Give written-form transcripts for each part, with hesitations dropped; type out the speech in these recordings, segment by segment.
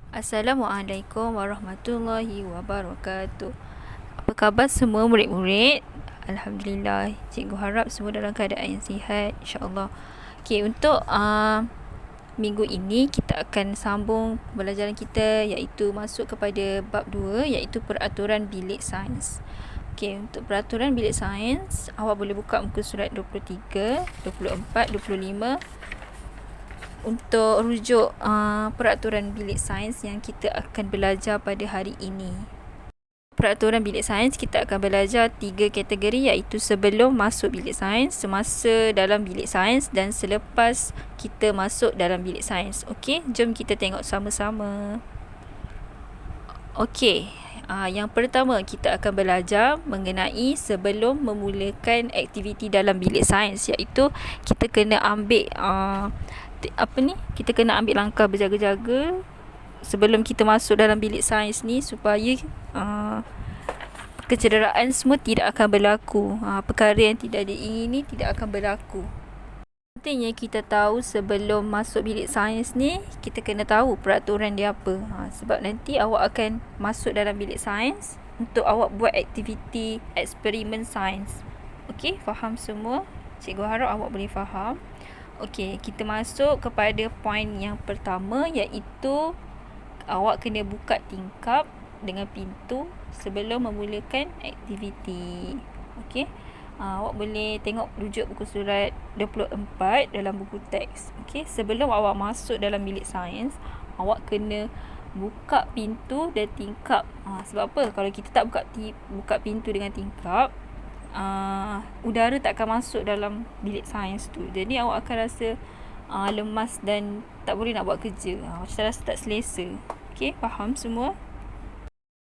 Assalamualaikum warahmatullahi wabarakatuh. Apa khabar semua murid-murid? Alhamdulillah, cikgu harap semua dalam keadaan yang sihat, insya-Allah. Okey, untuk minggu ini kita akan sambung pembelajaran kita, iaitu masuk kepada bab 2, iaitu peraturan bilik sains. Okey, untuk peraturan bilik sains, awak boleh buka muka surat 23, 24, 25 untuk rujuk peraturan bilik sains yang kita akan belajar pada hari ini. Peraturan bilik sains kita akan belajar 3 kategori, iaitu sebelum masuk bilik sains, semasa dalam bilik sains dan selepas kita masuk dalam bilik sains. Okey, jom kita tengok sama-sama. Okey, yang pertama kita akan belajar mengenai sebelum memulakan aktiviti dalam bilik sains, iaitu kita kena ambil kita kena ambil langkah berjaga-jaga sebelum kita masuk dalam bilik sains ni, supaya kecederaan semua tidak akan berlaku. Perkara yang tidak diingini tidak akan berlaku. Pentingnya kita tahu sebelum masuk bilik sains ni, kita kena tahu peraturan dia apa. Sebab nanti awak akan masuk dalam bilik sains untuk awak buat aktiviti eksperimen sains. Okey, faham semua? Cikgu harap awak boleh faham. Okey, kita masuk kepada poin yang pertama, iaitu awak kena buka tingkap dengan pintu sebelum memulakan aktiviti. Okey, awak boleh tengok rujuk buku surat 24 dalam buku teks. Okey, sebelum awak masuk dalam bilik sains, awak kena buka pintu dan tingkap. Sebab apa? Kalau kita tak buka pintu dengan tingkap, udara tak akan masuk dalam bilik sains tu. Jadi awak akan rasa lemas dan tak boleh nak buat kerja. Macam rasa tak selesa. Okey, faham semua?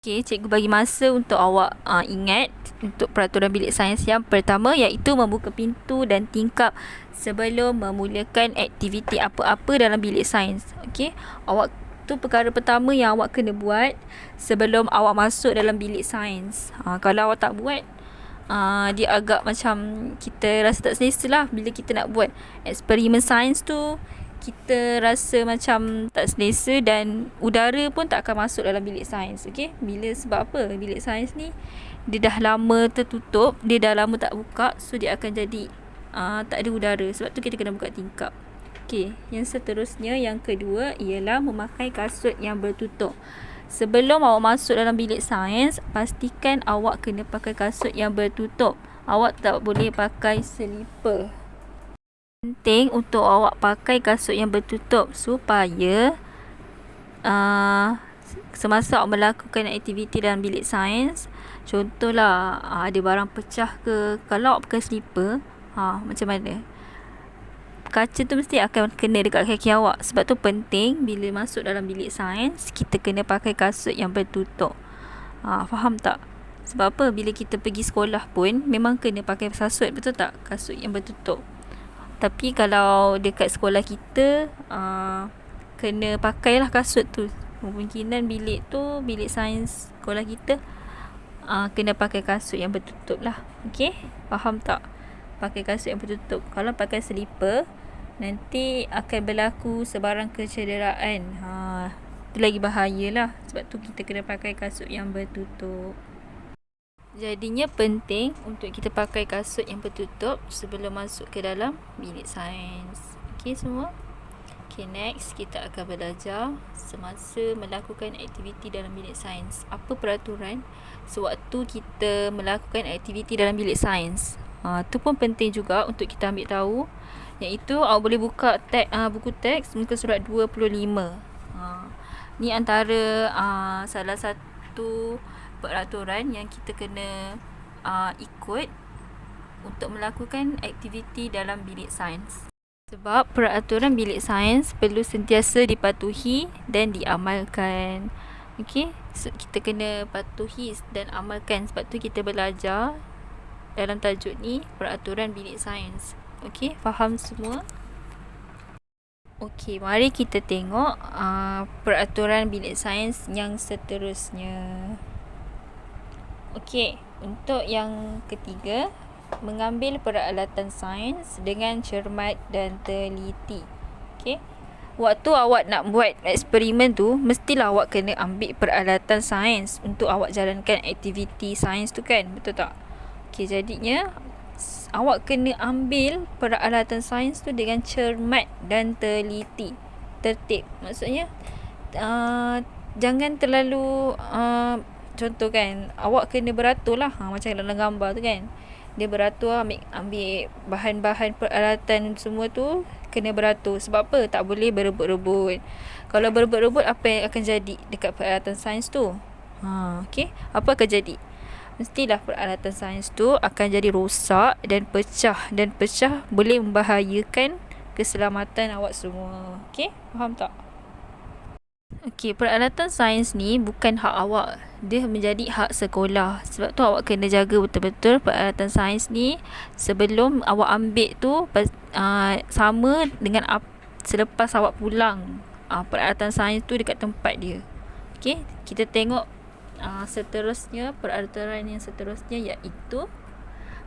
Okey, cikgu bagi masa untuk awak ingat untuk peraturan bilik sains yang pertama, iaitu membuka pintu dan tingkap sebelum memulakan aktiviti apa-apa dalam bilik sains. Okey, awak tu perkara pertama yang awak kena buat sebelum awak masuk dalam bilik sains. Kalau awak tak buat, dia agak macam kita rasa tak selesa lah bila kita nak buat eksperimen sains tu. Kita rasa macam tak selesa dan udara pun tak akan masuk dalam bilik sains. Okey, sebab apa? Bilik sains ni dia dah lama tertutup, dia dah lama tak buka, so dia akan jadi tak ada udara. Sebab tu kita kena buka tingkap. Okey, yang seterusnya, yang kedua, ialah memakai kasut yang bertutup. Sebelum awak masuk dalam bilik sains, pastikan awak kena pakai kasut yang bertutup. Awak tak boleh pakai selipar. Penting untuk awak pakai kasut yang bertutup supaya semasa awak melakukan aktiviti dalam bilik sains, contohlah ada barang pecah ke, kalau awak pakai selipar, macam mana? Kaca tu mesti akan kena dekat kaki awak. Sebab tu penting bila masuk dalam bilik sains, kita kena pakai kasut yang bertutup. Faham tak? Sebab apa? Bila kita pergi sekolah pun memang kena pakai kasut, betul tak? Kasut yang bertutup. Tapi kalau dekat sekolah kita, kena pakailah kasut tu. Kemungkinan bilik sains sekolah kita kena pakai kasut yang bertutup lah. Okey? Faham tak? Pakai kasut yang bertutup. Kalau pakai selipar, nanti akan berlaku sebarang kecederaan. Itu lagi bahayalah. Sebab tu kita kena pakai kasut yang bertutup. Jadinya penting untuk kita pakai kasut yang bertutup sebelum masuk ke dalam bilik sains. Okey semua? Okey, next kita akan belajar semasa melakukan aktiviti dalam bilik sains. Apa peraturan sewaktu kita melakukan aktiviti dalam bilik sains? Tu pun penting juga untuk kita ambil tahu, iaitu awak boleh buka buku teks muka surat 25. Ni antara salah satu peraturan yang kita kena ikut untuk melakukan aktiviti dalam bilik sains. Sebab peraturan bilik sains perlu sentiasa dipatuhi dan diamalkan. Okey, so, kita kena patuhi dan amalkan. Sebab tu kita belajar dalam tajuk ni peraturan bilik sains. Okey, faham semua? Okey, mari kita tengok peraturan bilik sains yang seterusnya. Okey, untuk yang ketiga, mengambil peralatan sains dengan cermat dan teliti. Okey, waktu awak nak buat eksperimen tu, mestilah awak kena ambil peralatan sains untuk awak jalankan aktiviti sains tu kan, betul tak? Okey, jadinya awak kena ambil peralatan sains tu dengan cermat dan teliti, tertib. Maksudnya jangan terlalu contoh kan, awak kena beratur lah, macam dalam gambar tu kan, dia beratur, ambil bahan-bahan peralatan semua tu kena beratur. Sebab apa? Tak boleh berebut-rebut. Kalau berebut-rebut, apa yang akan jadi dekat peralatan sains tu? Okey, apa akan jadi? Mestilah peralatan sains tu akan jadi rosak dan pecah, boleh membahayakan keselamatan awak semua. Okey, faham tak? Okey, peralatan sains ni bukan hak awak. Dia menjadi hak sekolah. Sebab tu awak kena jaga betul-betul peralatan sains ni sebelum awak ambil tu, sama dengan selepas awak pulang. Peralatan sains tu dekat tempat dia. Okey, kita tengok seterusnya, peraturan yang seterusnya iaitu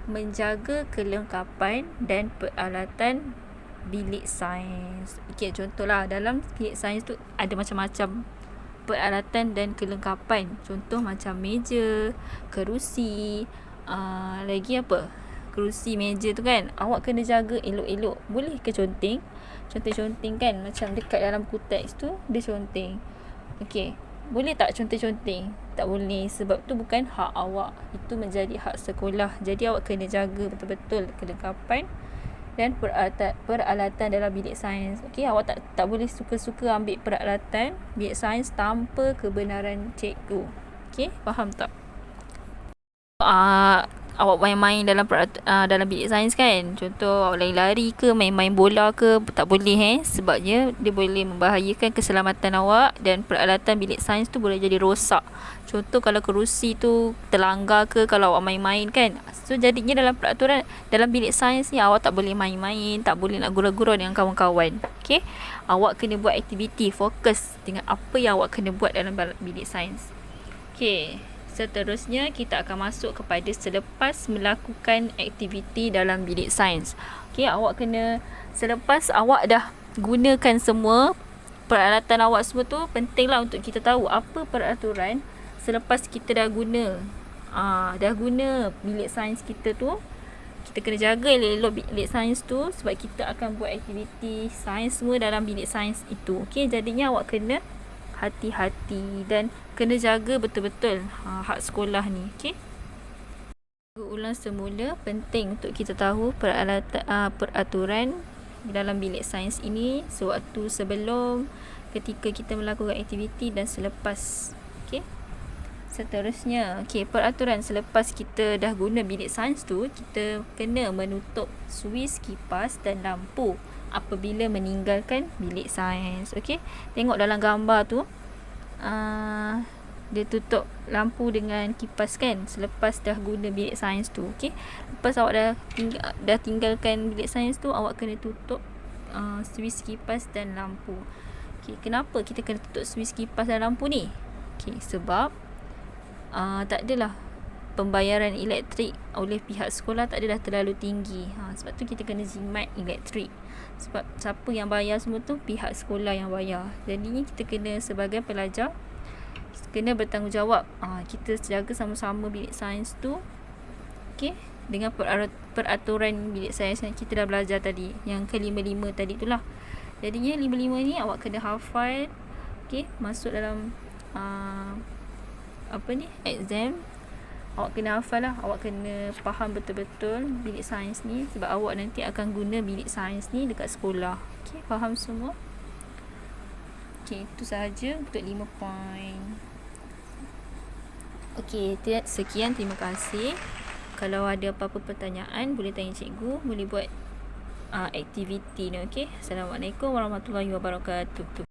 menjaga kelengkapan dan peralatan bilik sains. Okey, contohlah dalam bilik sains tu ada macam-macam peralatan dan kelengkapan. Contoh macam meja, kerusi, lagi apa? Kerusi, meja tu kan, awak kena jaga elok-elok. Boleh ke conteng? Conteng-conteng kan, macam dekat dalam kuteks tu dia conteng. Okey, boleh tak conteng-conteng? Tak boleh, sebab tu bukan hak awak. Itu menjadi hak sekolah. Jadi awak kena jaga betul-betul kelengkapan dan peralatan dalam bilik sains. Okey, awak tak boleh suka-suka ambil peralatan bilik sains tanpa kebenaran cikgu. Okey, faham tak? Awak main-main dalam bilik sains kan, contoh awak lari-lari ke, main-main bola ke, tak boleh sebabnya dia boleh membahayakan keselamatan awak dan peralatan bilik sains tu boleh jadi rosak. Contoh kalau kerusi tu terlanggar ke, kalau awak main-main kan, so jadinya dalam peraturan dalam bilik sains ni awak tak boleh main-main, tak boleh nak gurau-gurau dengan kawan-kawan. Okey, awak kena buat aktiviti, fokus dengan apa yang awak kena buat dalam bilik sains. Okey, seterusnya kita akan masuk kepada selepas melakukan aktiviti dalam bilik sains. Okey, awak kena, selepas awak dah gunakan semua peralatan awak semua tu, pentinglah untuk kita tahu apa peraturan selepas kita dah guna bilik sains kita tu. Kita kena jaga elok-elok bilik sains tu sebab kita akan buat aktiviti sains semua dalam bilik sains itu. Okey, jadinya awak kena hati-hati dan kena jaga betul-betul hak sekolah ni. Okey, ulang semula, penting untuk kita tahu peraturan dalam bilik sains ini sewaktu sebelum, ketika kita melakukan aktiviti dan selepas. Okey, seterusnya, peraturan selepas kita dah guna bilik sains tu, kita kena menutup suis kipas dan lampu apabila meninggalkan bilik sains. Okey, tengok dalam gambar tu, dia tutup lampu dengan kipas kan, selepas dah guna bilik sains tu. Okey, lepas awak dah tinggalkan bilik sains tu, awak kena tutup suis kipas dan lampu. Okey, kenapa kita kena tutup suis kipas dan lampu ni? Okey, sebab tak adalah pembayaran elektrik oleh pihak sekolah tak adalah terlalu tinggi. Sebab tu kita kena jimat elektrik. Sebab siapa yang bayar semua tu? Pihak sekolah yang bayar. Jadi kita kena sebagai pelajar kena bertanggungjawab. Kita jaga sama-sama bilik sains tu. Okey, dengan peraturan bilik sains yang kita dah belajar tadi, yang ke-5 tadi tu lah. Jadinya 5 ni awak kena hafal. Okey, masuk dalam exam, awak kena hafal lah. Awak kena faham betul-betul bilik sains ni sebab awak nanti akan guna bilik sains ni dekat sekolah. Okey, faham semua? Okey, itu sahaja untuk 5 poin. Okey, sekian, terima kasih. Kalau ada apa-apa pertanyaan boleh tanya cikgu, boleh buat aktiviti ni. Okey, Assalamualaikum warahmatullahi wabarakatuh.